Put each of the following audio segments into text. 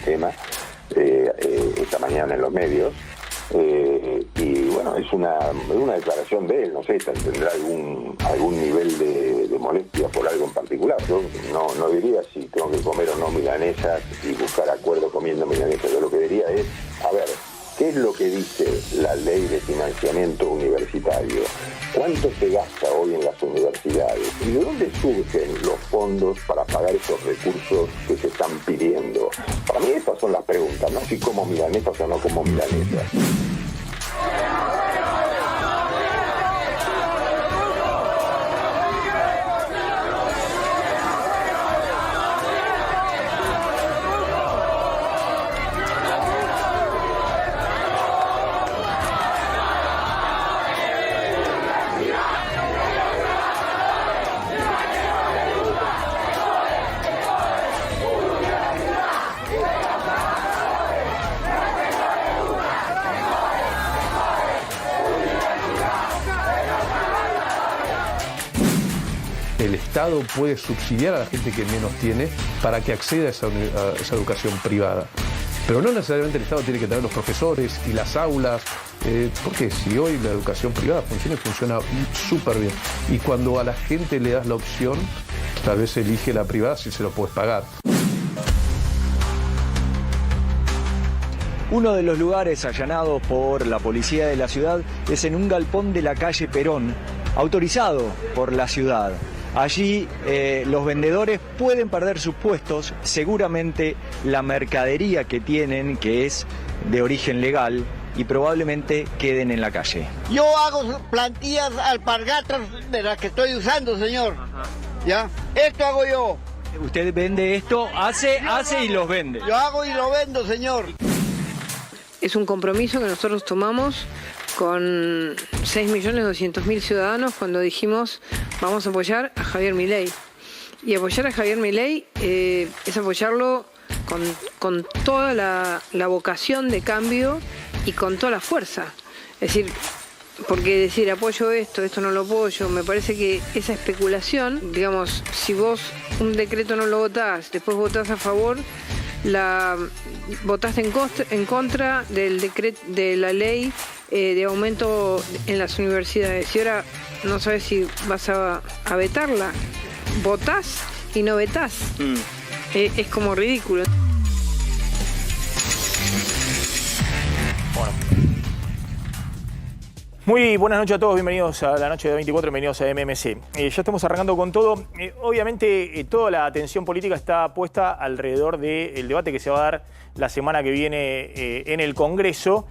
tema esta mañana en los medios. Y bueno, es una declaración de él, no sé, tendrá algún nivel de molestia por algo en particular. Yo no diría si tengo que comer o no milanesas y buscar acuerdo comiendo milanesas. Yo lo que diría es, a ver, ¿qué es lo que dice la ley de financiamiento universitario? ¿Cuánto se gasta hoy en las universidades? ¿Y de dónde surgen los fondos para pagar esos recursos que se están pidiendo? Para mí esas son las preguntas, no si como milanesas o no como milanesas. El Estado puede subsidiar a la gente que menos tiene para que acceda a esa educación privada. Pero no necesariamente el Estado tiene que tener los profesores y las aulas, porque si hoy la educación privada funciona y funciona súper bien. Y cuando a la gente le das la opción, tal vez elige la privada si se lo puedes pagar. Uno de los lugares allanados por la policía de la ciudad es en un galpón de la calle Perón, autorizado por la ciudad. Allí los vendedores pueden perder sus puestos, seguramente la mercadería que tienen, que es de origen legal, y probablemente queden en la calle. Yo hago plantillas alpargatas de las que estoy usando, señor. Ajá. ¿Ya? Esto hago yo. Usted vende esto, hace y los vende. Yo hago y lo vendo, señor. Es un compromiso que nosotros tomamos con 6.200.000 ciudadanos cuando dijimos vamos a apoyar a Javier Milei. Y apoyar a Javier Milei es apoyarlo con toda la vocación de cambio y con toda la fuerza. Es decir, porque decir apoyo esto no lo apoyo, me parece que esa especulación, digamos, si vos un decreto no lo votás, después votás a favor, votaste en contra del decreto de la ley de aumento en las universidades y ahora no sabes si vas a vetarla. Votás y no vetás. Es como ridículo. Bueno. Muy buenas noches a todos, bienvenidos a la noche de 24, bienvenidos a MMC. Ya estamos arrancando con todo. Obviamente toda la atención política está puesta alrededor del debate que se va a dar la semana que viene en el Congreso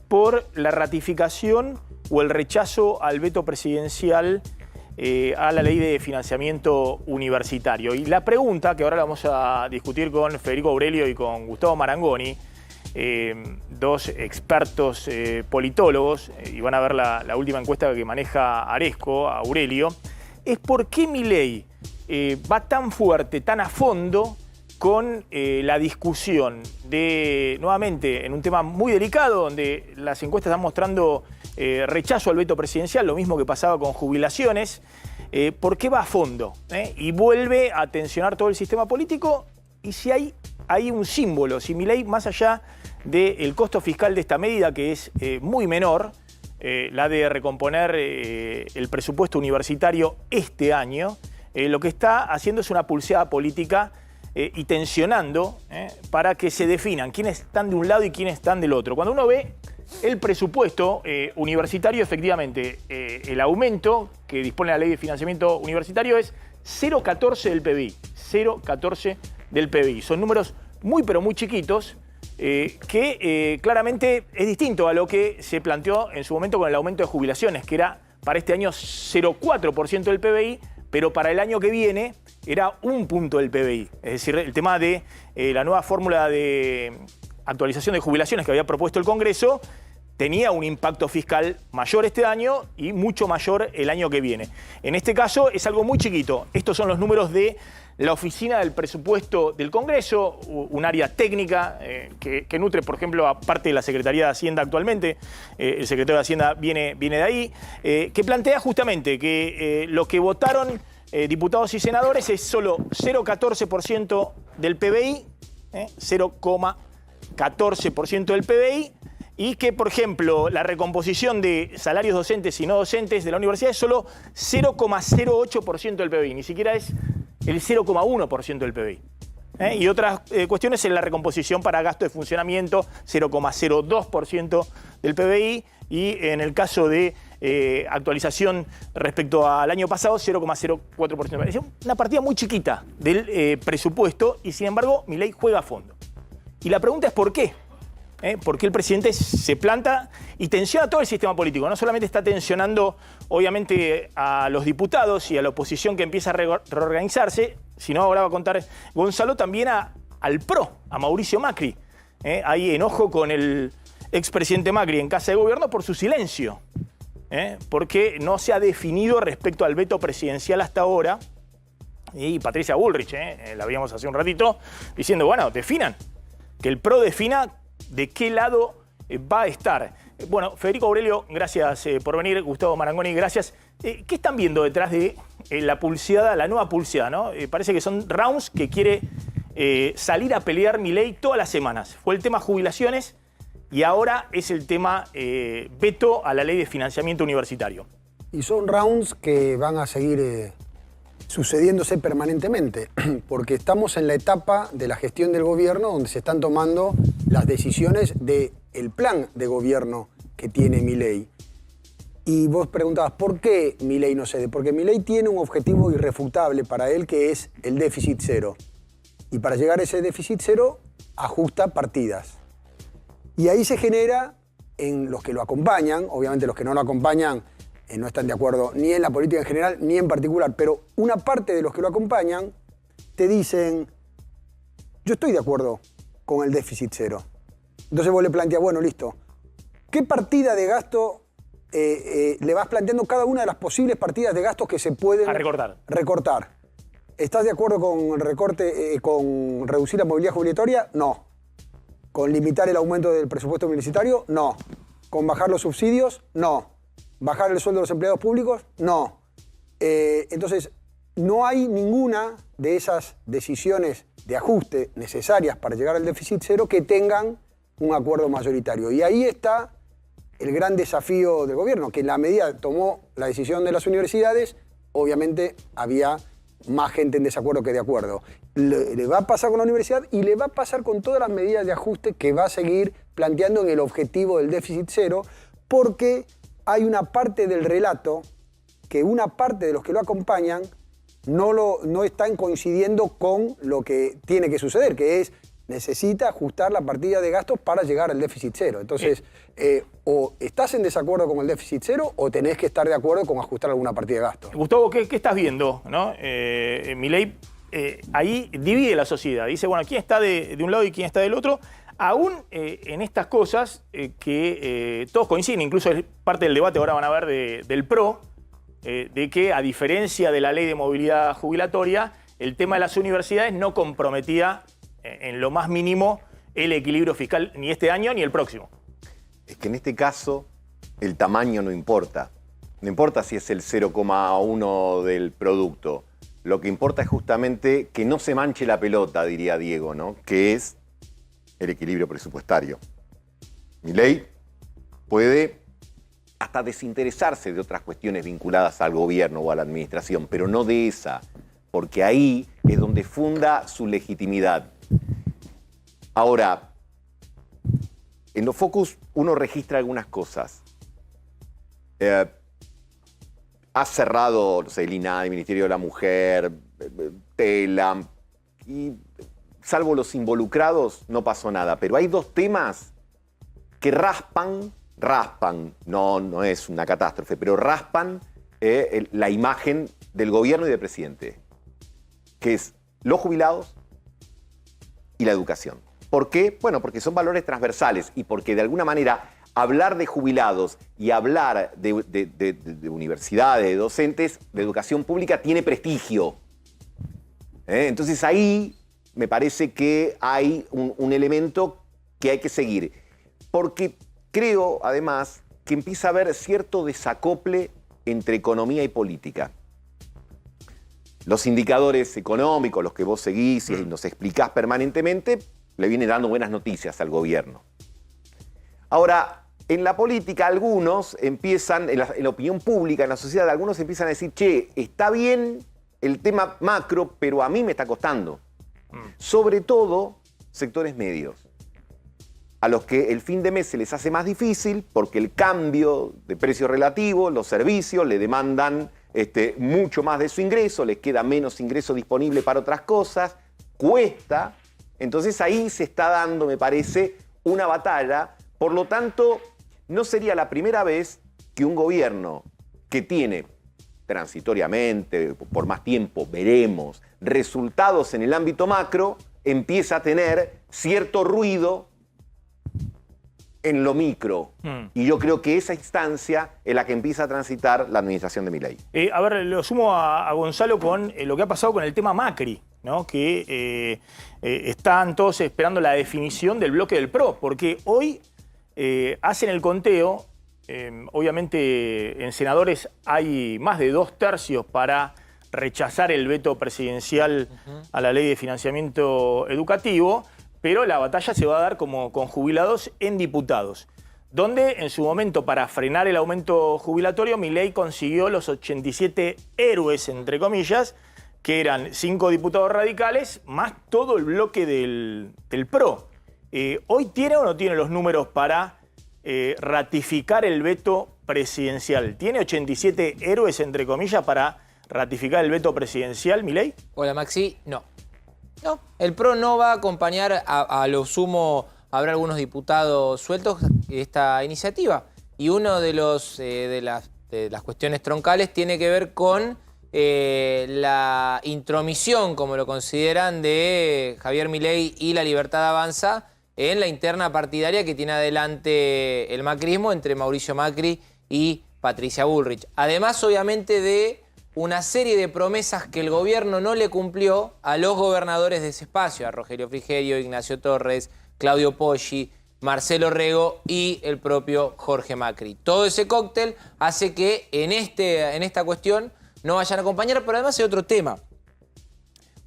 por la ratificación o el rechazo al veto presidencial a la ley de financiamiento universitario. Y la pregunta, que ahora la vamos a discutir con Federico Aurelio y con Gustavo Marangoni, dos expertos politólogos, y van a ver la última encuesta que maneja Aresco, Aurelio, es por qué Milei va tan fuerte, tan a fondo con la discusión de, nuevamente, en un tema muy delicado, donde las encuestas están mostrando rechazo al veto presidencial, lo mismo que pasaba con jubilaciones. ¿Por qué va a fondo? Y vuelve a tensionar todo el sistema político. Y si hay un símbolo, si Milei, más allá del costo fiscal de esta medida, que es muy menor, la de recomponer el presupuesto universitario este año, lo que está haciendo es una pulseada política y tensionando para que se definan quiénes están de un lado y quiénes están del otro. Cuando uno ve el presupuesto universitario, efectivamente, el aumento que dispone la ley de financiamiento universitario es 0,14 del PBI. 0,14 del PBI. Son números muy pero muy chiquitos que claramente es distinto a lo que se planteó en su momento con el aumento de jubilaciones, que era para este año 0,4% del PBI, pero para el año que viene era 1 punto del PBI. Es decir, el tema de la nueva fórmula de actualización de jubilaciones que había propuesto el Congreso tenía un impacto fiscal mayor este año y mucho mayor el año que viene. En este caso es algo muy chiquito. Estos son los números de la Oficina del Presupuesto del Congreso, un área técnica que nutre, por ejemplo, a parte de la Secretaría de Hacienda actualmente. El secretario de Hacienda viene de ahí, que plantea justamente que lo que votaron diputados y senadores es solo 0,14% del PBI 0,14% del PBI, y que, por ejemplo, la recomposición de salarios docentes y no docentes de la universidad es solo 0,08% del PBI, ni siquiera es el 0,1% del PBI. Y otras cuestiones en la recomposición para gasto de funcionamiento, 0,02% del PBI, y en el caso de actualización respecto al año pasado, 0,04%. Es una partida muy chiquita del presupuesto, y sin embargo Milei juega a fondo. Y la pregunta es ¿por qué? Porque el presidente se planta y tensiona todo el sistema político. No solamente está tensionando, obviamente, a los diputados y a la oposición que empieza a reorganizarse, sino, ahora va a contar Gonzalo, también al PRO, a Mauricio Macri. Hay enojo con el expresidente Macri en Casa de Gobierno por su silencio, porque no se ha definido respecto al veto presidencial hasta ahora. Y Patricia Bullrich, la veíamos hace un ratito, diciendo, bueno, definan, que el PRO defina de qué lado va a estar. Bueno, Federico Aurelio, gracias por venir. Gustavo Marangoni, gracias. ¿Qué están viendo detrás de la pulseada, la nueva pulseada, ¿no? Parece que son rounds que quiere salir a pelear Milei todas las semanas. Fue el tema jubilaciones y ahora es el tema veto a la ley de financiamiento universitario. Y son rounds que van a seguir sucediéndose permanentemente, porque estamos en la etapa de la gestión del gobierno donde se están tomando las decisiones del plan de gobierno que tiene Milei. Y vos preguntabas, ¿por qué Milei no cede? Porque Milei tiene un objetivo irrefutable para él, que es el déficit cero. Y para llegar a ese déficit cero, ajusta partidas. Y ahí se genera, en los que lo acompañan, obviamente los que no lo acompañan no están de acuerdo ni en la política en general, ni en particular, pero una parte de los que lo acompañan te dicen, yo estoy de acuerdo con el déficit cero. Entonces vos le planteás, bueno, listo, ¿qué partida de gasto le vas planteando cada una de las posibles partidas de gastos que se pueden recortar? ¿Estás de acuerdo con el recorte, con reducir la movilidad jubilatoria? No. ¿Con limitar el aumento del presupuesto universitario? No. ¿Con bajar los subsidios? No. ¿Bajar el sueldo de los empleados públicos? No. Entonces, no hay ninguna de esas decisiones de ajuste necesarias para llegar al déficit cero que tengan un acuerdo mayoritario. Y ahí está el gran desafío del gobierno, que en la medida tomó la decisión de las universidades, obviamente había más gente en desacuerdo que de acuerdo. Le va a pasar con la universidad y le va a pasar con todas las medidas de ajuste que va a seguir planteando en el objetivo del déficit cero, porque hay una parte del relato que una parte de los que lo acompañan no están coincidiendo con lo que tiene que suceder, que es necesita ajustar la partida de gastos para llegar al déficit cero. Entonces, o estás en desacuerdo con el déficit cero o tenés que estar de acuerdo con ajustar alguna partida de gastos. Gustavo, ¿qué estás viendo, ¿no? Milei ahí divide la sociedad. Dice, bueno, ¿quién está de un lado y quién está del otro? Aún en estas cosas que todos coinciden, incluso es parte del debate, ahora van a ver, del PRO, de que a diferencia de la ley de movilidad jubilatoria, el tema de las universidades no comprometía en lo más mínimo el equilibrio fiscal ni este año ni el próximo. Es que en este caso el tamaño no importa. No importa si es el 0,1 del producto. Lo que importa es justamente que no se manche la pelota, diría Diego, ¿no? Que es el equilibrio presupuestario. Milei puede hasta desinteresarse de otras cuestiones vinculadas al gobierno o a la administración, pero no de esa, porque ahí es donde funda su legitimidad. Ahora, en los focus uno registra algunas cosas. Ha cerrado, no sé, el INADI, el Ministerio de la Mujer, TELAM, y salvo los involucrados, no pasó nada. Pero hay dos temas que raspan, no es una catástrofe, pero raspan la imagen del gobierno y del presidente, que es los jubilados y la educación. ¿Por qué? Bueno, porque son valores transversales y porque de alguna manera hablar de jubilados y hablar de universidades, de docentes, de educación pública tiene prestigio. Entonces ahí me parece que hay un elemento que hay que seguir. Porque creo, además, que empieza a haber cierto desacople entre economía y política. Los indicadores económicos, los que vos seguís y nos explicás permanentemente, le viene dando buenas noticias al gobierno. Ahora, en la política algunos empiezan, en la opinión pública, en la sociedad, algunos empiezan a decir, che, está bien el tema macro, pero a mí me está costando. Sobre todo sectores medios, a los que el fin de mes se les hace más difícil porque el cambio de precio relativo, los servicios le demandan mucho más de su ingreso, les queda menos ingreso disponible para otras cosas, cuesta. Entonces ahí se está dando, me parece, una batalla. Por lo tanto, no sería la primera vez que un gobierno que tiene transitoriamente, por más tiempo, veremos, resultados en el ámbito macro, empieza a tener cierto ruido en lo micro. Y yo creo que esa instancia es la que empieza a transitar la administración de Milei. A ver, lo sumo a Gonzalo con lo que ha pasado con el tema Macri, ¿no? Que están todos esperando la definición del bloque del PRO, porque hoy hacen el conteo. Obviamente en senadores hay más de 2/3 para rechazar el veto presidencial a la ley de financiamiento educativo, pero la batalla se va a dar como con jubilados en diputados, donde en su momento para frenar el aumento jubilatorio Milei consiguió los 87 héroes, entre comillas, que eran 5 diputados radicales más todo el bloque del PRO. ¿Hoy tiene o no tiene los números para ratificar el veto presidencial? ¿Tiene 87 héroes, entre comillas, para ratificar el veto presidencial, Milei? Hola, Maxi. No. No, el PRO no va a acompañar, a lo sumo habrá algunos diputados sueltos esta iniciativa. Y uno de las cuestiones troncales tiene que ver con la intromisión, como lo consideran, de Javier Milei y La Libertad Avanza en la interna partidaria que tiene adelante el macrismo entre Mauricio Macri y Patricia Bullrich. Además, obviamente, de una serie de promesas que el gobierno no le cumplió a los gobernadores de ese espacio, a Rogelio Frigerio, Ignacio Torres, Claudio Poggi, Marcelo Rego y el propio Jorge Macri. Todo ese cóctel hace que en esta cuestión no vayan a acompañar, pero además hay otro tema.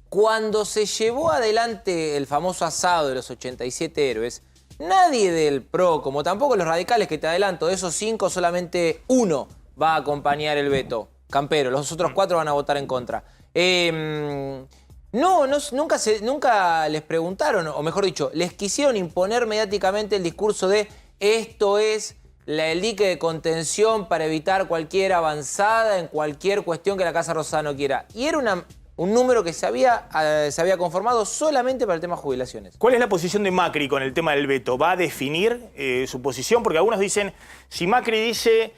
Cuando se llevó adelante el famoso asado de los 87 héroes, nadie del PRO, como tampoco los radicales, que te adelanto, de esos 5 solamente uno va a acompañar el veto. Campero, los otros 4 van a votar en contra. Nunca les preguntaron, o mejor dicho, les quisieron imponer mediáticamente el discurso de esto es el dique de contención para evitar cualquier avanzada en cualquier cuestión que la Casa Rosada no quiera. Y era un número que se había conformado solamente para el tema jubilaciones. ¿Cuál es la posición de Macri con el tema del veto? ¿Va a definir su posición? Porque algunos dicen, si Macri dice...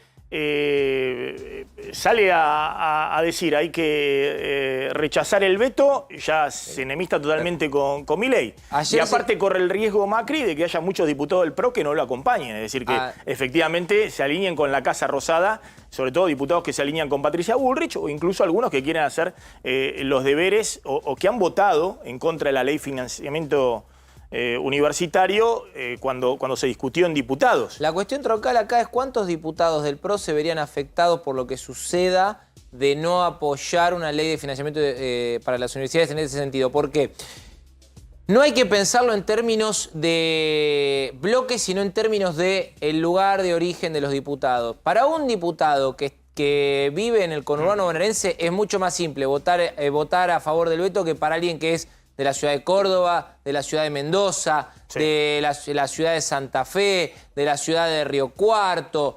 sale a decir hay que rechazar el veto, ya se enemista totalmente con Milei. Y aparte corre el riesgo Macri de que haya muchos diputados del PRO que no lo acompañen, es decir, que efectivamente se alineen con la Casa Rosada, sobre todo diputados que se alinean con Patricia Bullrich o incluso algunos que quieren hacer los deberes o que han votado en contra de la ley de financiamiento universitario cuando se discutió en diputados. La cuestión troncal acá es cuántos diputados del PRO se verían afectados por lo que suceda de no apoyar una ley de financiamiento para las universidades en ese sentido. ¿Por qué? No hay que pensarlo en términos de bloques, sino en términos de el lugar de origen de los diputados. Para un diputado que vive en el conurbano bonaerense es mucho más simple votar a favor del veto que para alguien que es de la ciudad de Córdoba, de la ciudad de Mendoza, de la ciudad de Santa Fe, de la ciudad de Río Cuarto,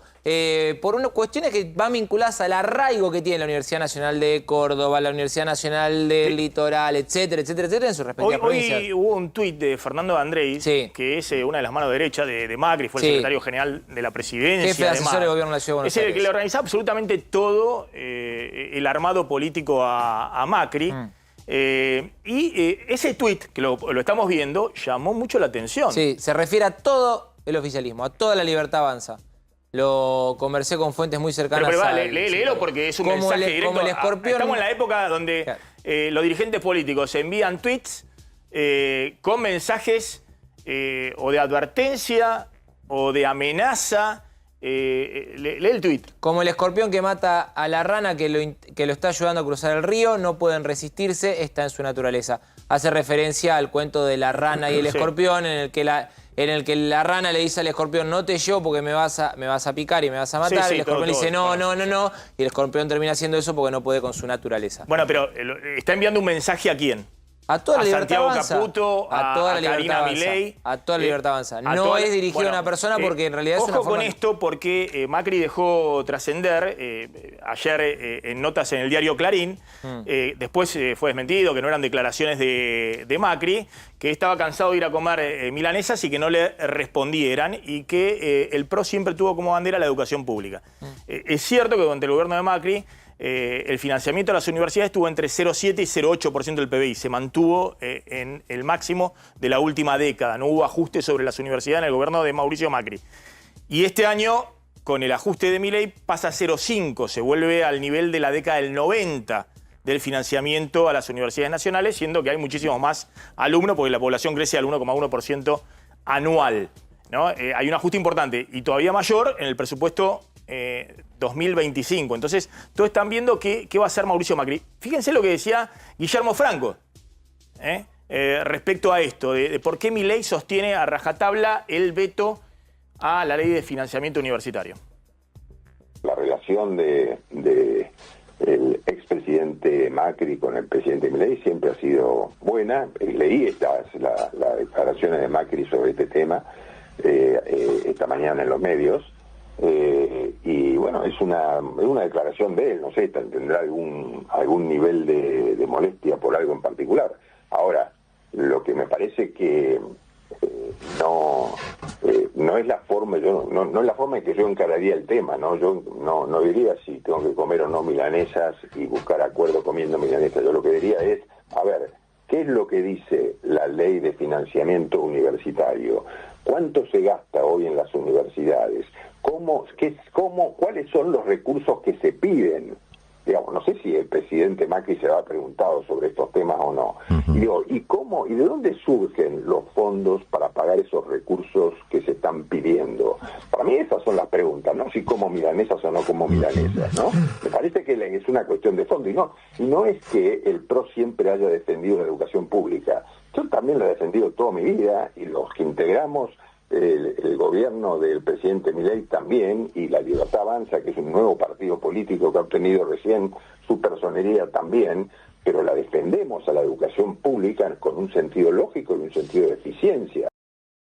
por unas cuestiones que van vinculadas al arraigo que tiene la Universidad Nacional de Córdoba, la Universidad Nacional del Litoral, etcétera, etcétera, etcétera, en sus respectivas provincias. Hoy hubo un tuit de Fernando Andreis, que es una de las manos derechas de Macri, fue el secretario general de la presidencia. Jefe de asesor de gobierno de la Ciudad de Buenos Aires. Es el que le organiza absolutamente todo el armado político a Macri. Ese tuit, que lo estamos viendo, llamó mucho la atención. Sí, se refiere a todo el oficialismo, a toda La Libertad Avanza. Lo conversé con fuentes muy cercanas. Pero léelo porque es un mensaje directo. Como el escorpión. Estamos en la época donde los dirigentes políticos envían tweets con mensajes o de advertencia o de amenaza. Lee el tuit. Como el escorpión que mata a la rana que lo está ayudando a cruzar el río, no pueden resistirse, está en su naturaleza. hace referencia al cuento de la rana y el escorpión, en el que la rana le dice al escorpión, no te llevo porque me vas a picar y me vas a matar. El escorpión le dice, no. Y el escorpión termina haciendo eso porque no puede con su naturaleza. Bueno, pero ¿está enviando un mensaje a quién? A toda la libertad Santiago avanza. Caputo, a toda la Karina libertad avanza. Milei. A toda la libertad avanza. No es dirigido a una persona porque en realidad es una forma... Ojo con esto porque Macri dejó trascender ayer en notas en el diario Clarín, después fue desmentido, que no eran declaraciones de Macri, que estaba cansado de ir a comer milanesas y que no le respondieran y que el PRO siempre tuvo como bandera la educación pública. Es cierto que durante el gobierno de Macri el financiamiento de las universidades estuvo entre 0,7 y 0,8% del PBI. Se mantuvo en el máximo de la última década. No hubo ajuste sobre las universidades en el gobierno de Mauricio Macri. Y este año, con el ajuste de Milei, pasa a 0,5. Se vuelve al nivel de la década del 90 del financiamiento a las universidades nacionales, siendo que hay muchísimos más alumnos, porque la población crece al 1,1% anual, ¿no? Hay un ajuste importante y todavía mayor en el presupuesto 2025. Entonces, todos están viendo qué va a hacer Mauricio Macri. Fíjense lo que decía Guillermo Franco respecto a esto, de por qué Milei sostiene a rajatabla el veto a la ley de financiamiento universitario. La relación del expresidente Macri con el presidente Milei siempre ha sido buena. Leí las declaraciones de Macri sobre este tema esta mañana en los medios. Y bueno, es una declaración de él, no sé, tendrá algún nivel de molestia por algo en particular. Ahora, lo que me parece que no es la forma, no es la forma en que yo encararía el tema, ¿no? Yo no diría si tengo que comer o no milanesas y buscar acuerdo comiendo milanesas. Yo lo que diría es, a ver, ¿qué es lo que dice la ley de financiamiento universitario? ¿Cuánto se gasta hoy en las universidades? ¿Cuáles son los recursos que se piden? Digamos, no sé si el presidente Macri se ha preguntado sobre estos temas o no. Y digo, ¿y cómo y de dónde surgen los fondos para pagar esos recursos que se están pidiendo? Para mí esas son las preguntas, ¿no? Si como milanesas o no como milanesas, ¿no? Me parece que es una cuestión de fondo. Y no es que el PRO siempre haya defendido la educación pública. Yo también la he defendido toda mi vida y los que integramos el gobierno del presidente Milei también, y la Libertad Avanza, que es un nuevo partido político que ha obtenido recién su personería también, pero la defendemos a la educación pública con un sentido lógico y un sentido de eficiencia.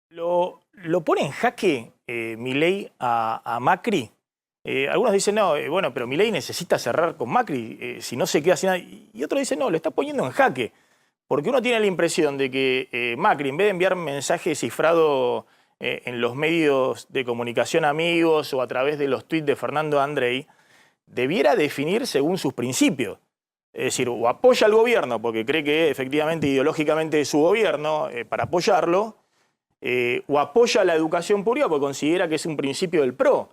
¿Lo pone en jaque Milei a Macri? Algunos dicen, no, bueno, pero Milei necesita cerrar con Macri, si no se queda sin nada. Y otros dicen, no, lo está poniendo en jaque. Porque uno tiene la impresión de que Macri, en vez de enviar mensajes cifrados en los medios de comunicación amigos o a través de los tuits de Fernando Andrei, debiera definir según sus principios. Es decir, o apoya al gobierno porque cree que efectivamente ideológicamente es su gobierno para apoyarlo, o apoya la educación pública porque considera que es un principio del PRO.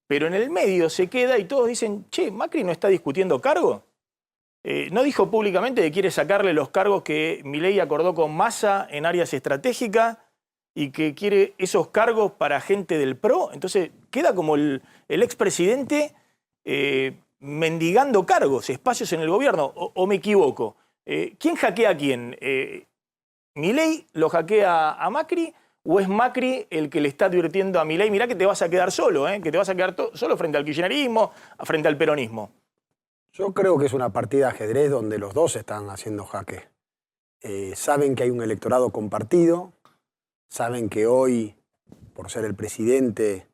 Pero en el medio se queda y todos dicen, che, ¿Macri no está discutiendo cargos? ¿No dijo públicamente que quiere sacarle los cargos que Milei acordó con Massa en áreas estratégicas y que quiere esos cargos para gente del PRO? Entonces queda como el expresidente mendigando cargos, espacios en el gobierno, o me equivoco. ¿Quién hackea a quién? ¿Milei lo hackea a Macri o es Macri el que le está advirtiendo a Milei, mirá que te vas a quedar solo, que te vas a quedar solo frente al kirchnerismo, frente al peronismo? Yo creo que es una partida de ajedrez donde los dos están haciendo jaque. Saben que hay un electorado compartido, saben que hoy, por ser el presidente,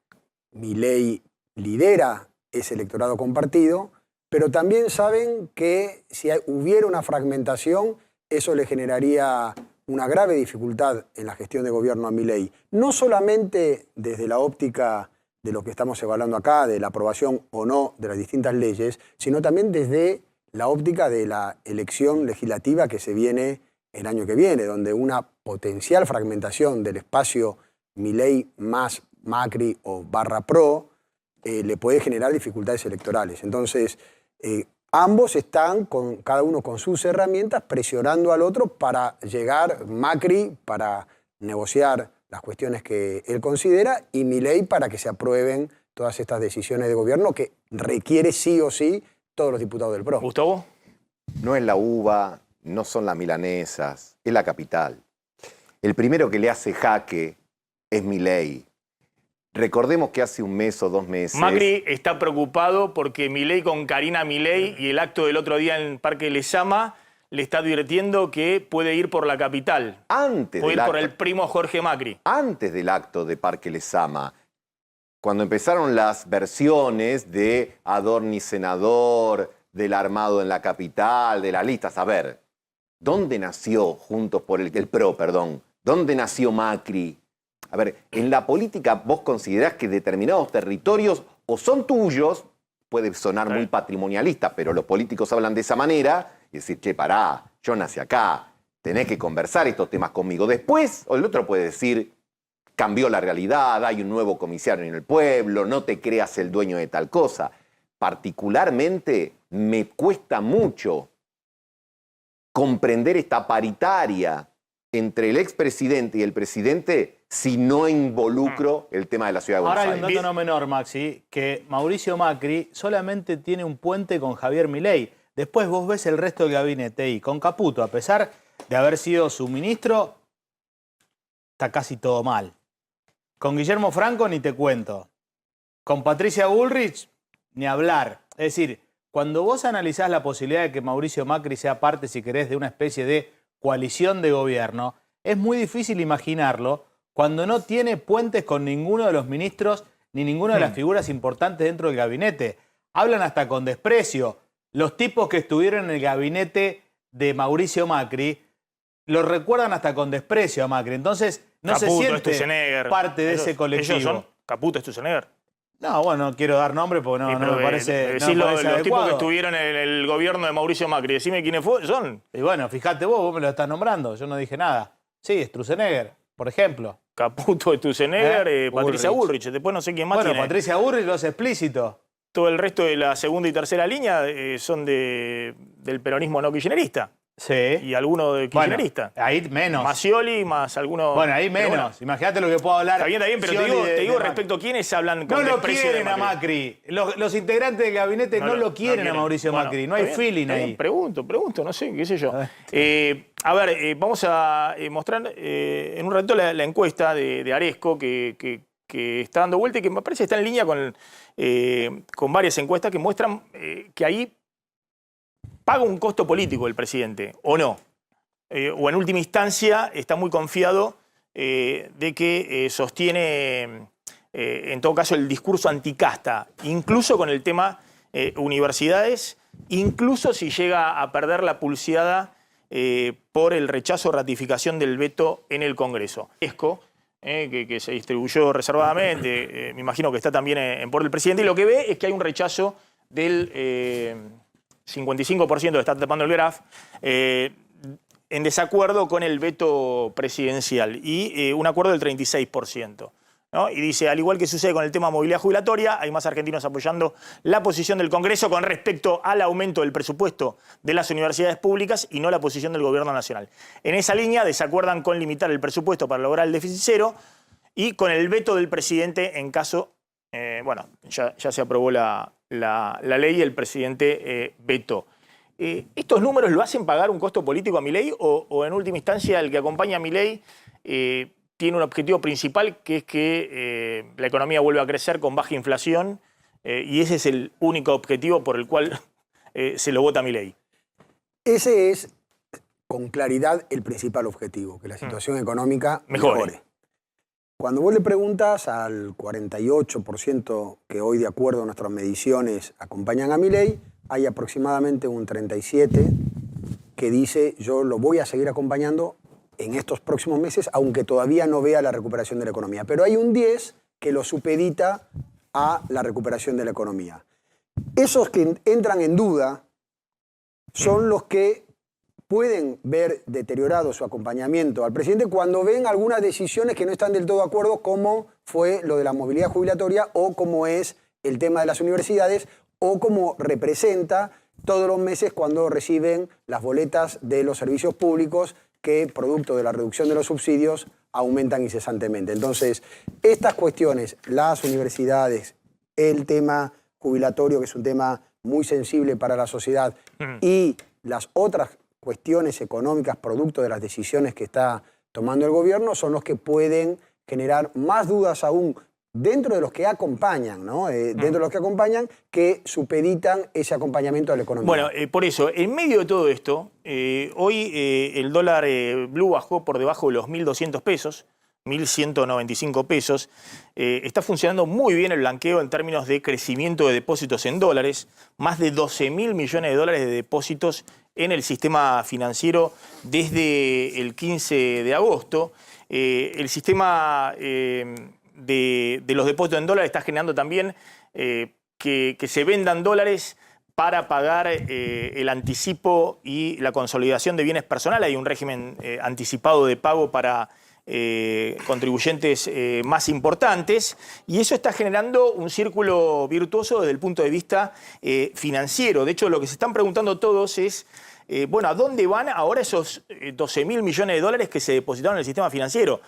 Milei lidera ese electorado compartido, pero también saben que si hubiera una fragmentación, eso le generaría una grave dificultad en la gestión de gobierno a Milei. No solamente desde la óptica de lo que estamos evaluando acá, de la aprobación o no de las distintas leyes, sino también desde la óptica de la elección legislativa que se viene el año que viene, donde una potencial fragmentación del espacio Milei más Macri o barra PRO le puede generar dificultades electorales. Entonces, ambos están, cada uno con sus herramientas, presionando al otro para llegar, Macri para negociar las cuestiones que él considera y Milei para que se aprueben todas estas decisiones de gobierno que requiere sí o sí todos los diputados del PRO. ¿Gustavo? No es la uva, no son las milanesas, es la capital. El primero que le hace jaque es Milei. Recordemos que hace un mes o 2 meses... Macri está preocupado porque Milei con Karina Milei y el acto del otro día en el Parque Lezama le está advirtiendo que puede ir por la capital. Puede ir por el primo Jorge Macri. Antes del acto de Parque Lezama, cuando empezaron las versiones de Adorni senador, del armado en la capital, de las listas, a ver, ¿dónde nació Juntos por el PRO, perdón? ¿Dónde nació Macri? A ver, en la política vos considerás que determinados territorios o son tuyos, puede sonar muy patrimonialista, pero los políticos hablan de esa manera y decir, che, pará, yo nací acá, tenés que conversar estos temas conmigo. Después, o el otro puede decir, cambió la realidad, hay un nuevo comisario en el pueblo, no te creas el dueño de tal cosa. Particularmente me cuesta mucho comprender esta paritaria entre el expresidente y el presidente si no involucro el tema de la ciudad de Buenos Aires. Ahora hay un dato no menor, Maxi, que Mauricio Macri solamente tiene un puente con Javier Milei. Después vos ves el resto del gabinete y con Caputo, a pesar de haber sido su ministro, está casi todo mal. Con Guillermo Franco ni te cuento. Con Patricia Bullrich ni hablar. Es decir, cuando vos analizás la posibilidad de que Mauricio Macri sea parte, si querés, de una especie de coalición de gobierno, es muy difícil imaginarlo cuando no tiene puentes con ninguno de los ministros ni ninguna de las figuras importantes dentro del gabinete. Hablan hasta con desprecio. Los tipos que estuvieron en el gabinete de Mauricio Macri lo recuerdan hasta con desprecio a Macri. Entonces no Caputo, se siente Sturzenegger, parte de ese colectivo. Ellos son Caputo, Sturzenegger. No, bueno, no quiero dar nombre porque no me parece, decir no me parece los tipos que adecuado. estuvieron en el gobierno de Mauricio Macri. Decime quiénes son. Y bueno, fíjate vos me lo estás nombrando. Yo no dije nada. Sí, Sturzenegger, por ejemplo. Caputo, Sturzenegger, Patricia Bullrich. Después no sé quién más bueno, tiene. Patricia Bullrich lo hace explícito. Todo el resto de la segunda y tercera línea son del peronismo no kirchnerista. Sí. Y alguno de kirchnerista. Bueno, ahí menos. Macioli más algunos... Bueno, ahí menos. Bueno, imagínate lo que puedo hablar. Está bien, pero te digo respecto a quiénes hablan con no lo desprecio quieren de a Macri. Los integrantes del gabinete no lo quieren a Mauricio Macri. No hay feeling ahí. Pregunto, no sé, qué sé yo. A ver, vamos a mostrar en un rato la encuesta de Aresco que está dando vuelta y que me parece está en línea con varias encuestas que muestran que ahí paga un costo político el presidente, o no. O en última instancia está muy confiado de que sostiene, en todo caso, el discurso anticasta, incluso con el tema universidades, incluso si llega a perder la pulseada por el rechazo o ratificación del veto en el Congreso. Aresco, que se distribuyó reservadamente, me imagino que está también en por del presidente, y lo que ve es que hay un rechazo del 55% que está tapando el graph, en desacuerdo con el veto presidencial, y un acuerdo del 36%. ¿No? Y dice, al igual que sucede con el tema movilidad jubilatoria, hay más argentinos apoyando la posición del Congreso con respecto al aumento del presupuesto de las universidades públicas y no la posición del gobierno nacional. En esa línea desacuerdan con limitar el presupuesto para lograr el déficit cero y con el veto del presidente en caso, bueno, ya se aprobó la ley y el presidente vetó. ¿Estos números lo hacen pagar un costo político a Milei o en última instancia el que acompaña a Milei tiene un objetivo principal, que es que la economía vuelva a crecer con baja inflación, y ese es el único objetivo por el cual se lo vota Milei? Ese es, con claridad, el principal objetivo, que la situación económica mejore. Cuando vos le preguntas al 48% que hoy, de acuerdo a nuestras mediciones, acompañan a Milei, hay aproximadamente un 37% que dice yo lo voy a seguir acompañando en estos próximos meses, aunque todavía no vea la recuperación de la economía. Pero hay un 10% que lo supedita a la recuperación de la economía. Esos que entran en duda son los que pueden ver deteriorado su acompañamiento al presidente cuando ven algunas decisiones que no están del todo de acuerdo, como fue lo de la movilidad jubilatoria o como es el tema de las universidades o como representa todos los meses cuando reciben las boletas de los servicios públicos que, producto de la reducción de los subsidios, aumentan incesantemente. Entonces, estas cuestiones, las universidades, el tema jubilatorio, que es un tema muy sensible para la sociedad, y las otras cuestiones económicas producto de las decisiones que está tomando el gobierno son los que pueden generar más dudas aún dentro de los que acompañan, ¿no? Dentro de los que acompañan, que supeditan ese acompañamiento a la economía. Bueno, por eso, en medio de todo esto, hoy el dólar blue bajó por debajo de los 1.200 pesos, 1.195 pesos. Está funcionando muy bien el blanqueo en términos de crecimiento de depósitos en dólares, más de 12.000 millones de dólares de depósitos en el sistema financiero desde el 15 de agosto. El sistema de los depósitos en dólares está generando también que se vendan dólares para pagar el anticipo y la consolidación de bienes personales. Hay un régimen anticipado de pago para contribuyentes más importantes, y eso está generando un círculo virtuoso desde el punto de vista financiero. De hecho, lo que se están preguntando todos es, bueno, ¿a dónde van ahora esos 12.000 millones de dólares que se depositaron en el sistema financiero?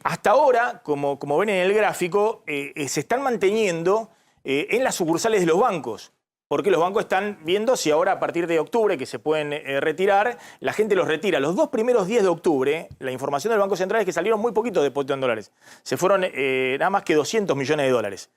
Hasta ahora, como ven en el gráfico, se están manteniendo en las sucursales de los bancos, porque los bancos están viendo si ahora a partir de octubre, que se pueden retirar, la gente los retira. Los 2 primeros días de octubre, la información del Banco Central es que salieron muy poquitos depósitos en dólares. Se fueron nada más que 200 millones de dólares.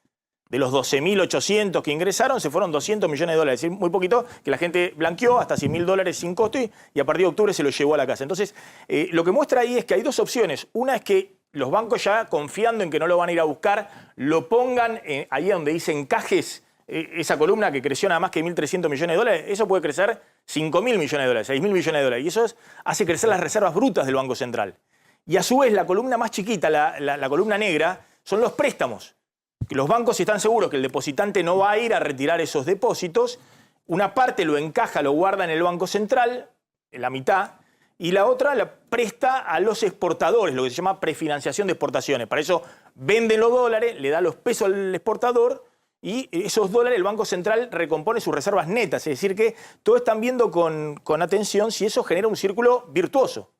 De los 12.800 que ingresaron, se fueron 200 millones de dólares. Es decir, muy poquito que la gente blanqueó, hasta 100.000 dólares sin costo, y a partir de octubre se lo llevó a la casa. Entonces, lo que muestra ahí es que hay dos opciones. Una es que los bancos, ya confiando en que no lo van a ir a buscar, lo pongan ahí donde dice encajes, esa columna que creció nada más que 1.300 millones de dólares, eso puede crecer 5.000 millones de dólares, 6.000 millones de dólares. Y eso hace crecer las reservas brutas del Banco Central. Y a su vez, la columna más chiquita, la columna negra, son los préstamos. Los bancos están seguros que el depositante no va a ir a retirar esos depósitos. Una parte lo encaja, lo guarda en el Banco Central, en la mitad, y la otra la presta a los exportadores, lo que se llama prefinanciación de exportaciones. Para eso venden los dólares, le da los pesos al exportador, y esos dólares el Banco Central recompone sus reservas netas. Es decir, que todos están viendo con atención si eso genera un círculo virtuoso,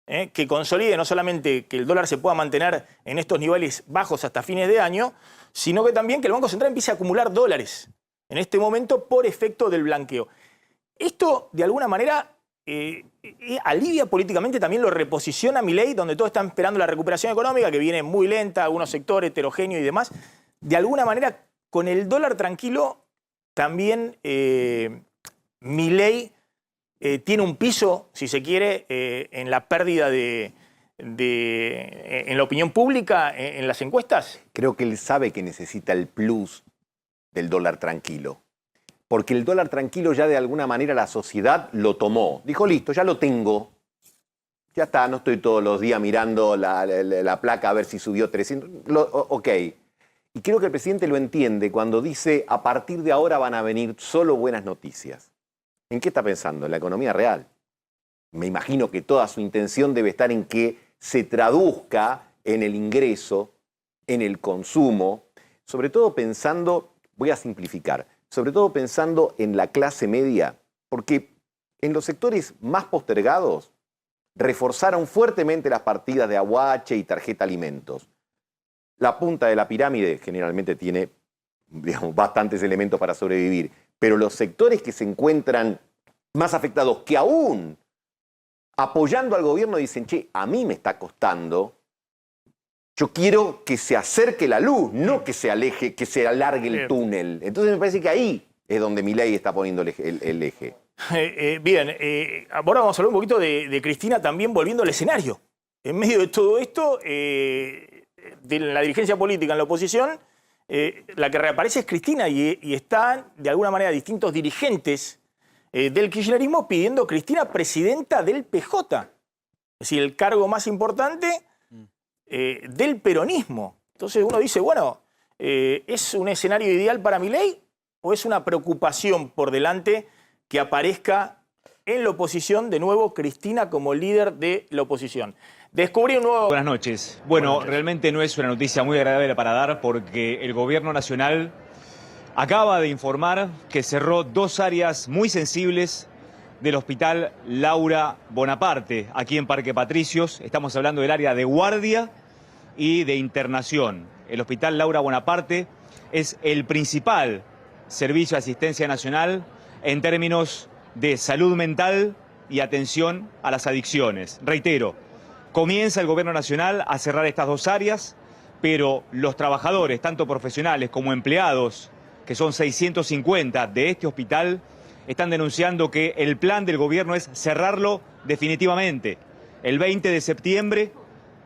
que consolide no solamente que el dólar se pueda mantener en estos niveles bajos hasta fines de año, sino que también que el Banco Central empiece a acumular dólares en este momento por efecto del blanqueo. Esto, de alguna manera, alivia políticamente, también lo reposiciona Milei, donde todos están esperando la recuperación económica, que viene muy lenta, algunos sectores, heterogéneos y demás. De alguna manera, con el dólar tranquilo, también Milei tiene un piso, si se quiere, en la pérdida en la opinión pública, en las encuestas. Creo que él sabe que necesita el plus del dólar tranquilo. Porque el dólar tranquilo ya de alguna manera la sociedad lo tomó. Dijo, listo, ya lo tengo. Ya está, no estoy todos los días mirando la placa a ver si subió 300. Ok. Y creo que el presidente lo entiende cuando dice, a partir de ahora van a venir solo buenas noticias. ¿En qué está pensando? En la economía real. Me imagino que toda su intención debe estar en que se traduzca en el ingreso, en el consumo, sobre todo pensando, voy a simplificar, sobre todo pensando en la clase media, porque en los sectores más postergados reforzaron fuertemente las partidas de aguache y tarjeta alimentos. La punta de la pirámide generalmente tiene, digamos, bastantes elementos para sobrevivir, pero los sectores que se encuentran más afectados, que aún apoyando al gobierno dicen, che, a mí me está costando, yo quiero que se acerque la luz, no que se aleje, que se alargue el túnel. Entonces me parece que ahí es donde Milei está poniendo el eje. Bien, ahora vamos a hablar un poquito de Cristina también volviendo al escenario. En medio de todo esto, de la dirigencia política en la oposición, la que reaparece es Cristina, y están de alguna manera distintos dirigentes del kirchnerismo pidiendo Cristina presidenta del PJ. Es decir, el cargo más importante del peronismo. Entonces uno dice, bueno, ¿es un escenario ideal para Milei o es una preocupación por delante que aparezca en la oposición de nuevo Cristina como líder de la oposición? Descubrí un nuevo... Buenas noches. Bueno, realmente no es una noticia muy agradable para dar, porque el gobierno nacional acaba de informar que cerró 2 áreas muy sensibles del Hospital Laura Bonaparte, aquí en Parque Patricios. Estamos hablando del área de guardia y de internación. El Hospital Laura Bonaparte es el principal servicio de asistencia nacional en términos de salud mental y atención a las adicciones. Reitero, comienza el gobierno nacional a cerrar estas dos áreas, pero los trabajadores, tanto profesionales como empleados, que son 650 de este hospital, están denunciando que el plan del gobierno es cerrarlo definitivamente. El 20 de septiembre,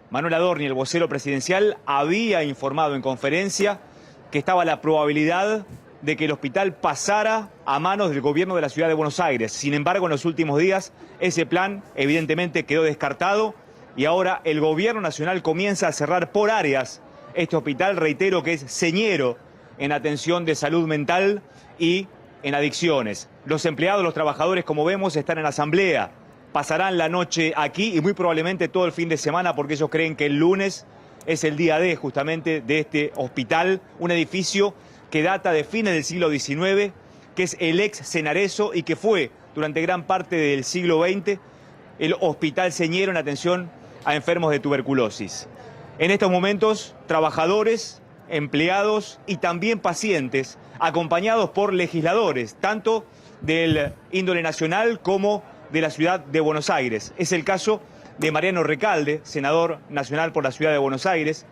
Manuel Adorni, el vocero presidencial, había informado en conferencia que estaba la probabilidad de que el hospital pasara a manos del gobierno de la ciudad de Buenos Aires. Sin embargo, en los últimos días, ese plan evidentemente quedó descartado y ahora el gobierno nacional comienza a cerrar por áreas este hospital, reitero, que es señero en atención de salud mental y en adicciones. Los empleados, los trabajadores, como vemos, están en asamblea. Pasarán la noche aquí y muy probablemente todo el fin de semana porque ellos creen que el lunes es el día D justamente de este hospital, un edificio que data de fines del siglo XIX, que es el ex Cenarezo y que fue durante gran parte del siglo XX el hospital señero en atención a enfermos de tuberculosis. En estos momentos, trabajadores, empleados y también pacientes, acompañados por legisladores, tanto del índole nacional como de la ciudad de Buenos Aires. Es el caso de Mariano Recalde, senador nacional por la ciudad de Buenos Aires,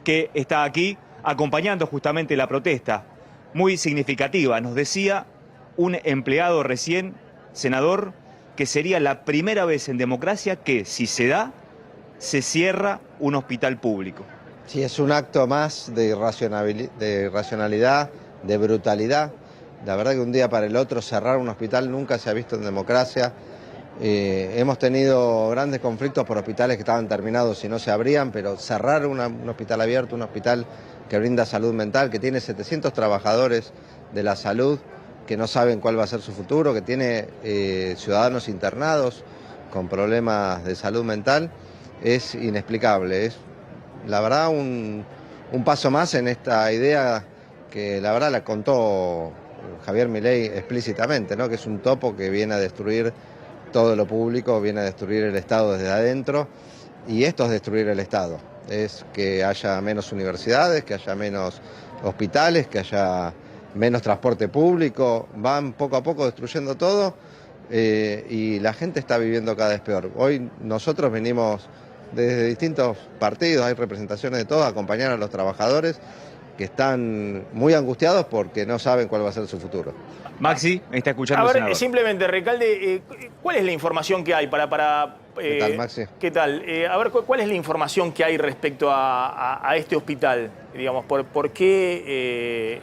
que está aquí acompañando justamente la protesta, muy significativa. Nos decía un empleado recién, senador, que sería la primera vez en democracia que, si se da, se cierra un hospital público. Sí, es un acto más de irracionalidad, de brutalidad. La verdad que un día para el otro cerrar un hospital nunca se ha visto en democracia. Hemos tenido grandes conflictos por hospitales que estaban terminados y no se abrían, pero cerrar un hospital abierto, un hospital que brinda salud mental, que tiene 700 trabajadores de la salud que no saben cuál va a ser su futuro, que tiene ciudadanos internados con problemas de salud mental, es inexplicable. Es, la verdad, un paso más en esta idea que la verdad la contó Javier Milei explícitamente, ¿no? Que es un topo que viene a destruir todo lo público, viene a destruir el Estado desde adentro, y esto es destruir el Estado. Es que haya menos universidades, que haya menos hospitales, que haya menos transporte público, van poco a poco destruyendo todo y la gente está viviendo cada vez peor. Hoy nosotros venimos desde distintos partidos, hay representaciones de todos, a acompañar a los trabajadores que están muy angustiados porque no saben cuál va a ser su futuro. Maxi, está escuchando. A ver, simplemente, Recalde, ¿cuál es la información que hay para ¿Qué tal, Maxi? ¿Qué tal? A ver, ¿cuál es la información que hay respecto a este hospital? Digamos, ¿por qué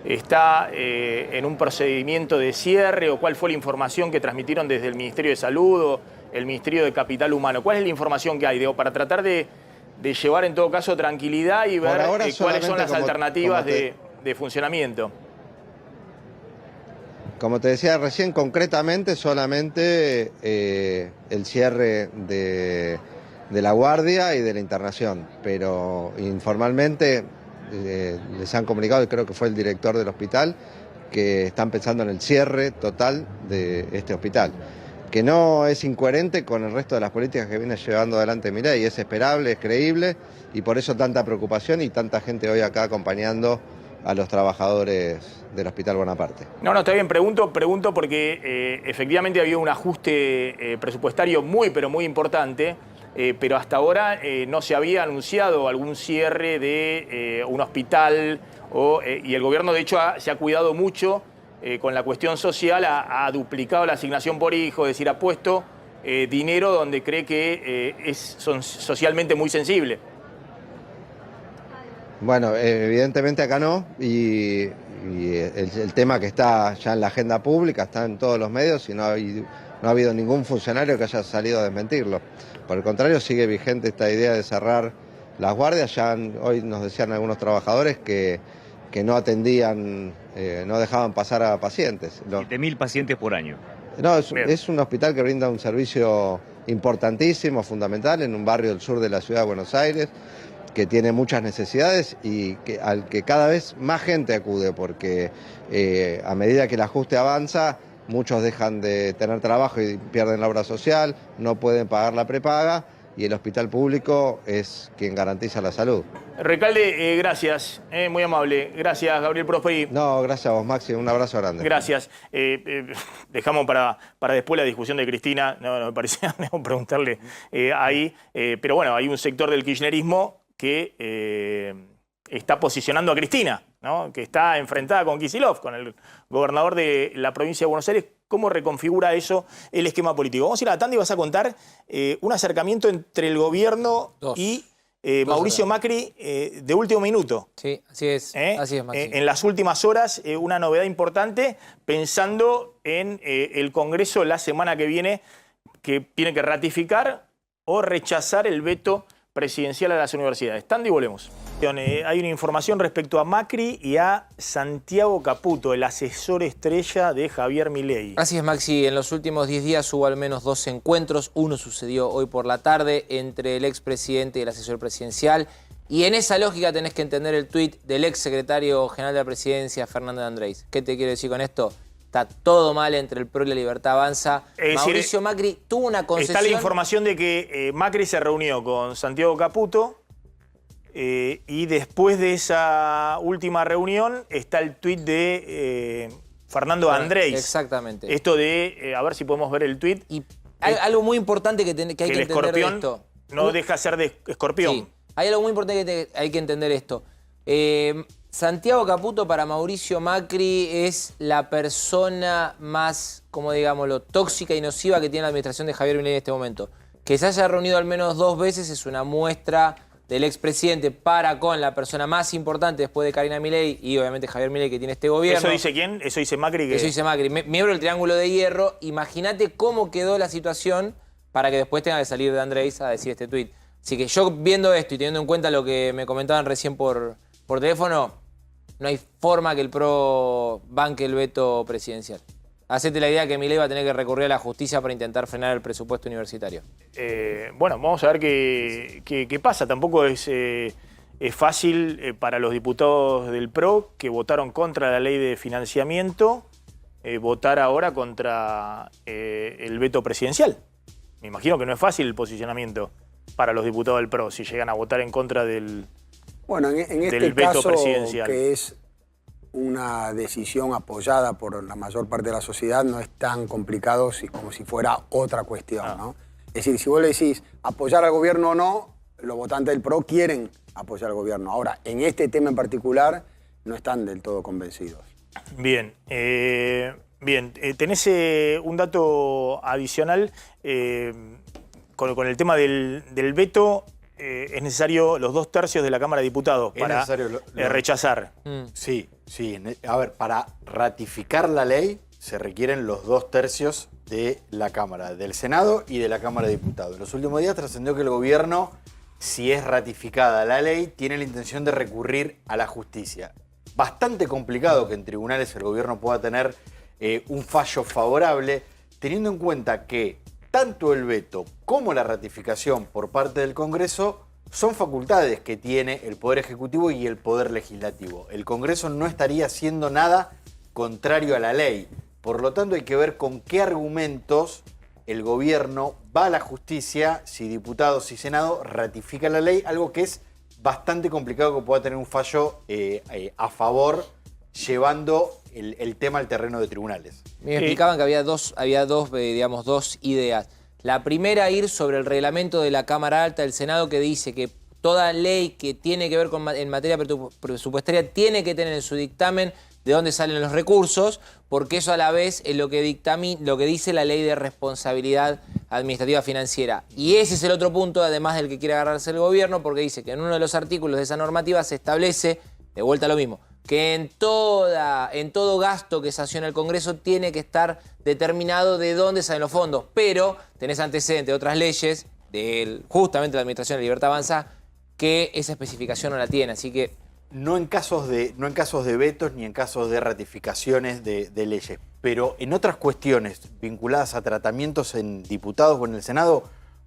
está en un procedimiento de cierre o cuál fue la información que transmitieron desde el Ministerio de Salud o el Ministerio de Capital Humano? ¿Cuál es la información que hay? Digo, para tratar de llevar en todo caso tranquilidad y ver cuáles son las alternativas de funcionamiento. Como te decía recién, concretamente solamente el cierre de la guardia y de la internación, pero informalmente les han comunicado, y creo que fue el director del hospital, que están pensando en el cierre total de este hospital, que no es incoherente con el resto de las políticas que viene llevando adelante Milei, es esperable, es creíble, y por eso tanta preocupación y tanta gente hoy acá acompañando a los trabajadores del Hospital Bonaparte. No, está bien, pregunto porque efectivamente había un ajuste presupuestario pero muy importante, pero hasta ahora no se había anunciado algún cierre de un hospital, y el gobierno de hecho se ha cuidado mucho con la cuestión social, ha duplicado la asignación por hijo, es decir, ha puesto dinero donde cree que son socialmente muy sensibles. Bueno, evidentemente acá no, y el tema que está ya en la agenda pública, está en todos los medios y no ha habido ningún funcionario que haya salido a desmentirlo. Por el contrario, sigue vigente esta idea de cerrar las guardias. Hoy nos decían algunos trabajadores que no atendían, no dejaban pasar a pacientes. 7.000 pacientes por año. No, es un hospital que brinda un servicio importantísimo, fundamental, en un barrio del sur de la ciudad de Buenos Aires, que tiene muchas necesidades y al que cada vez más gente acude, porque a medida que el ajuste avanza, muchos dejan de tener trabajo y pierden la obra social, no pueden pagar la prepaga, y el hospital público es quien garantiza la salud. Recalde, gracias, muy amable. Gracias, Gabriel Prosperi. No, gracias a vos, Maxi, un abrazo grande. Gracias. Dejamos para después la discusión de Cristina, no me parecía preguntarle ahí, pero bueno, hay un sector del kirchnerismo que está posicionando a Cristina, ¿no? Que está enfrentada con Kicillof, con el gobernador de la provincia de Buenos Aires. ¿Cómo reconfigura eso el esquema político? Vamos a ir a la tanda y vas a contar un acercamiento entre el gobierno y Mauricio Macri de último minuto. Sí, así es. Así es, Maxi. En las últimas horas, una novedad importante, pensando en el Congreso la semana que viene, que tiene que ratificar o rechazar el veto presidencial a las universidades. Tanda y volvemos. Hay una información respecto a Macri y a Santiago Caputo, el asesor estrella de Javier Milei. Así es, Maxi. En los últimos 10 días hubo al menos 2 encuentros. Uno sucedió hoy por la tarde entre el expresidente y el asesor presidencial. Y en esa lógica tenés que entender el tuit del exsecretario general de la presidencia, Fernando de Andrés. ¿Qué te quiero decir con esto? Está todo mal entre el PRO y la Libertad Avanza. Mauricio Macri tuvo una concesión. Está la información de que Macri se reunió con Santiago Caputo y después de esa última reunión está el tuit de Fernando Andrés. Exactamente. Esto de, a ver si podemos ver el tuit. Y algo muy importante que hay que entender de esto. No deja ser de Escorpión. Sí, hay algo muy importante que hay que entender esto. Santiago Caputo para Mauricio Macri es la persona más, como digámoslo, tóxica y nociva que tiene la administración de Javier Milei en este momento. Que se haya reunido al menos 2 veces es una muestra del expresidente para con la persona más importante después de Karina Milei y obviamente Javier Milei que tiene este gobierno. ¿Eso dice quién? ¿Eso dice Macri? Eso dice Macri, miembro del Triángulo de Hierro. Imagínate cómo quedó la situación para que después tenga que salir de Andrés a decir este tuit. Así que yo viendo esto y teniendo en cuenta lo que me comentaban recién por teléfono, no hay forma que el PRO banque el veto presidencial. Hacete la idea que Milei va a tener que recurrir a la justicia para intentar frenar el presupuesto universitario. Bueno, vamos a ver qué pasa. Tampoco es fácil para los diputados del PRO que votaron contra la ley de financiamiento votar ahora contra el veto presidencial. Me imagino que no es fácil el posicionamiento para los diputados del PRO si llegan a votar en contra del Bueno, en este del veto caso, presidencial. Que es una decisión apoyada por la mayor parte de la sociedad, no es tan complicado como si fuera otra cuestión, ¿no? Es decir, si vos le decís apoyar al gobierno o no, los votantes del PRO quieren apoyar al gobierno. Ahora, en este tema en particular, no están del todo convencidos. Bien, tenés un dato adicional con el tema del veto. Es necesario los 2/3 de la Cámara de Diputados para rechazar. Sí. A ver, para ratificar la ley se requieren los 2/3 de la Cámara, del Senado y de la Cámara de Diputados. En los últimos días trascendió que el gobierno, si es ratificada la ley, tiene la intención de recurrir a la justicia. Bastante complicado que en tribunales el gobierno pueda tener un fallo favorable, teniendo en cuenta que tanto el veto como la ratificación por parte del Congreso son facultades que tiene el Poder Ejecutivo y el Poder Legislativo. El Congreso no estaría haciendo nada contrario a la ley. Por lo tanto, hay que ver con qué argumentos el gobierno va a la justicia si diputados y Senado ratifican la ley, algo que es bastante complicado que pueda tener un fallo a favor, llevando el tema al terreno de tribunales. Me explicaban que había dos ideas. La primera, ir sobre el reglamento de la Cámara Alta del Senado, que dice que toda ley que tiene que ver en materia presupuestaria tiene que tener en su dictamen de dónde salen los recursos, porque eso a la vez es lo que dice la ley de responsabilidad administrativa financiera. Y ese es el otro punto, además del que quiere agarrarse el gobierno, porque dice que en uno de los artículos de esa normativa se establece, de vuelta a lo mismo, que en todo gasto que sanciona el Congreso tiene que estar determinado de dónde salen los fondos. Pero tenés antecedentes de otras leyes, justamente la Administración de Libertad Avanza, que esa especificación no la tiene. Así que no en casos de vetos ni en casos de ratificaciones de leyes, pero en otras cuestiones vinculadas a tratamientos en diputados o en el Senado,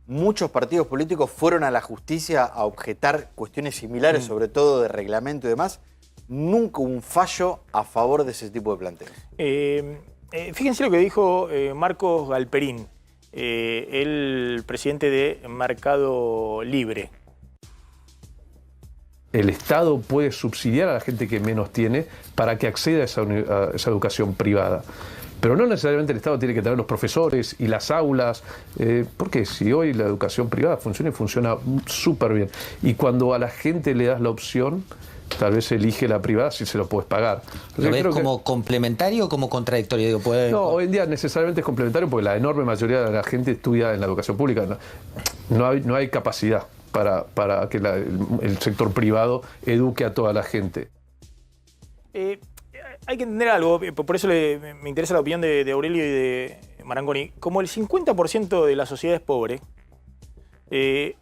muchos partidos políticos fueron a la justicia a objetar cuestiones similares, sobre todo de reglamento y demás. Nunca hubo un fallo a favor de ese tipo de planteos. Fíjense lo que dijo Marcos Galperín. el presidente de Mercado Libre. El Estado puede subsidiar a la gente que menos tiene para que acceda a esa educación privada. Pero no necesariamente el Estado tiene que tener los profesores y las aulas, porque si hoy la educación privada funciona y funciona súper bien. Y cuando a la gente le das la opción, tal vez elige la privada si se lo puedes pagar. ¿Lo ves como complementario o como contradictorio? Digo, No, hoy en día necesariamente es complementario porque la enorme mayoría de la gente estudia en la educación pública. No hay capacidad para que el sector privado eduque a toda la gente. Hay que entender algo, por eso me interesa la opinión de Aurelio y de Marangoni. Como el 50% de la sociedad es pobre,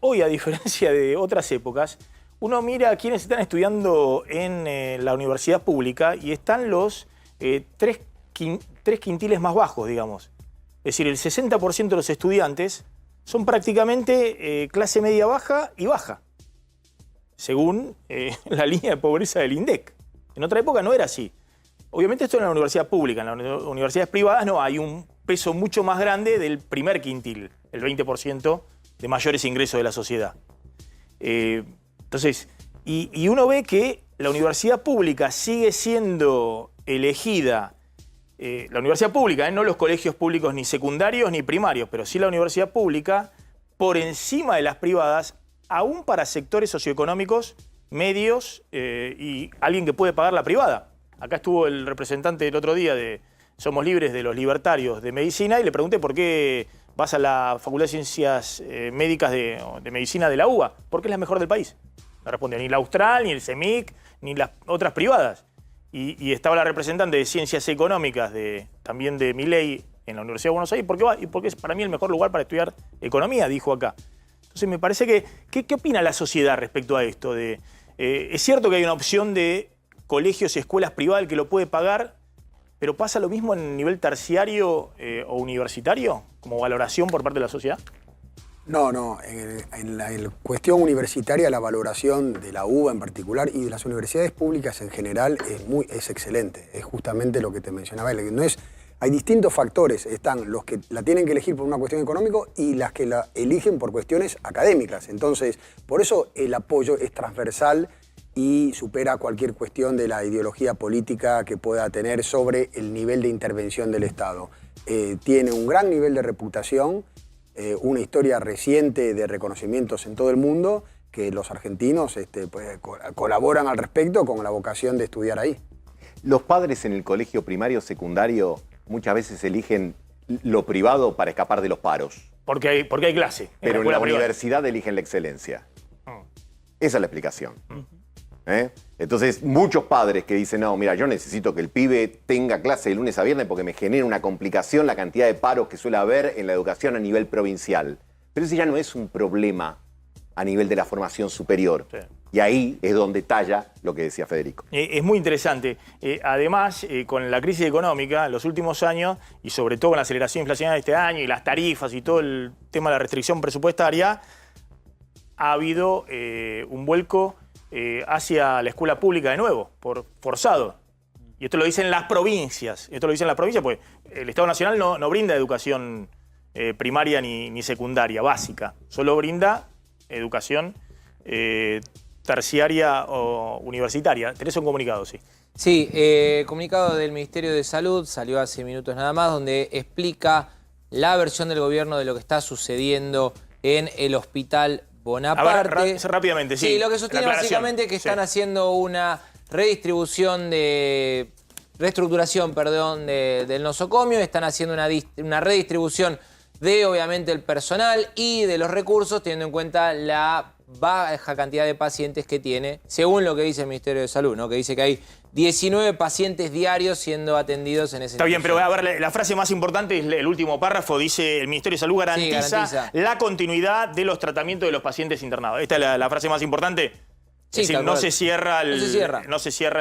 hoy, a diferencia de otras épocas, uno mira a quienes están estudiando en la universidad pública y están los tres quintiles más bajos, digamos. Es decir, el 60% de los estudiantes son prácticamente clase media baja y baja, según la línea de pobreza del INDEC. En otra época no era así. Obviamente esto en la universidad pública, en las universidades privadas no, hay un peso mucho más grande del primer quintil, el 20% de mayores ingresos de la sociedad. Entonces, y uno ve que la universidad pública sigue siendo elegida, la universidad pública, no los colegios públicos ni secundarios ni primarios, pero sí la universidad pública, por encima de las privadas, aún para sectores socioeconómicos medios y alguien que puede pagar la privada. Acá estuvo el representante el otro día de Somos Libres, de los libertarios de medicina, y le pregunté por qué vas a la Facultad de Ciencias Médicas de Medicina de la UBA, porque es la mejor del país. Me respondió ni la Austral, ni el CEMIC, ni las otras privadas. Y estaba la representante de Ciencias Económicas también de Milei en la Universidad de Buenos Aires, porque es para mí el mejor lugar para estudiar economía, dijo acá. Entonces me parece que, ¿qué opina la sociedad respecto a esto? Es cierto que hay una opción de colegios y escuelas privadas que lo puede pagar, pero ¿pasa lo mismo en el nivel terciario o universitario como valoración por parte de la sociedad? No. En la cuestión universitaria, la valoración de la UBA en particular y de las universidades públicas en general es excelente. Es justamente lo que te mencionaba. Hay distintos factores. Están los que la tienen que elegir por una cuestión económica y las que la eligen por cuestiones académicas. Entonces, por eso el apoyo es transversal y supera cualquier cuestión de la ideología política que pueda tener sobre el nivel de intervención del Estado. Tiene un gran nivel de reputación, una historia reciente de reconocimientos en todo el mundo, que los argentinos colaboran al respecto con la vocación de estudiar ahí. Los padres en el colegio primario, secundario, muchas veces eligen lo privado para escapar de los paros. Porque hay clase. Pero en la universidad eligen la excelencia. Esa es la explicación. Entonces, muchos padres que dicen, no, mira, yo necesito que el pibe tenga clase de lunes a viernes porque me genera una complicación la cantidad de paros que suele haber en la educación a nivel provincial. Pero ese ya no es un problema a nivel de la formación superior. Sí. Y ahí es donde talla lo que decía Federico. Es muy interesante. Además, con la crisis económica en los últimos años, y sobre todo con la aceleración inflacionaria de este año y las tarifas y todo el tema de la restricción presupuestaria, ha habido un vuelco hacia la escuela pública de nuevo, forzado. Y esto lo dicen las provincias. Pues el Estado Nacional no brinda educación primaria ni secundaria, básica. Solo brinda educación terciaria o universitaria. Tenés un comunicado, sí. Sí, comunicado del Ministerio de Salud, salió hace minutos nada más, donde explica la versión del gobierno de lo que está sucediendo en el Hospital Bonaparte. A ver, rápidamente, sí. Sí, lo que sostiene básicamente es que están haciendo una reestructuración del nosocomio, están haciendo una redistribución de, obviamente, el personal y de los recursos, teniendo en cuenta la baja cantidad de pacientes que tiene, según lo que dice el Ministerio de Salud, ¿no? Que dice que hay 19 pacientes diarios siendo atendidos en ese Está bien, pero a ver, la frase más importante es el último párrafo, dice el Ministerio de Salud garantiza la continuidad de los tratamientos de los pacientes internados. ¿Esta es la frase más importante? Sí, es decir, no se cierra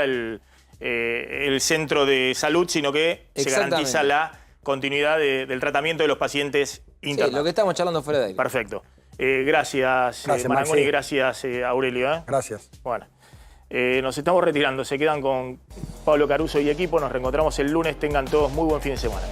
el centro de salud, sino que se garantiza la continuidad del tratamiento de los pacientes internados. Sí, lo que estamos charlando fuera de ahí. Perfecto. Gracias Marangoni, gracias Aurelio. Gracias. Bueno, nos estamos retirando. Se quedan con Pablo Caruso y equipo. Nos reencontramos el lunes. Tengan todos muy buen fin de semana.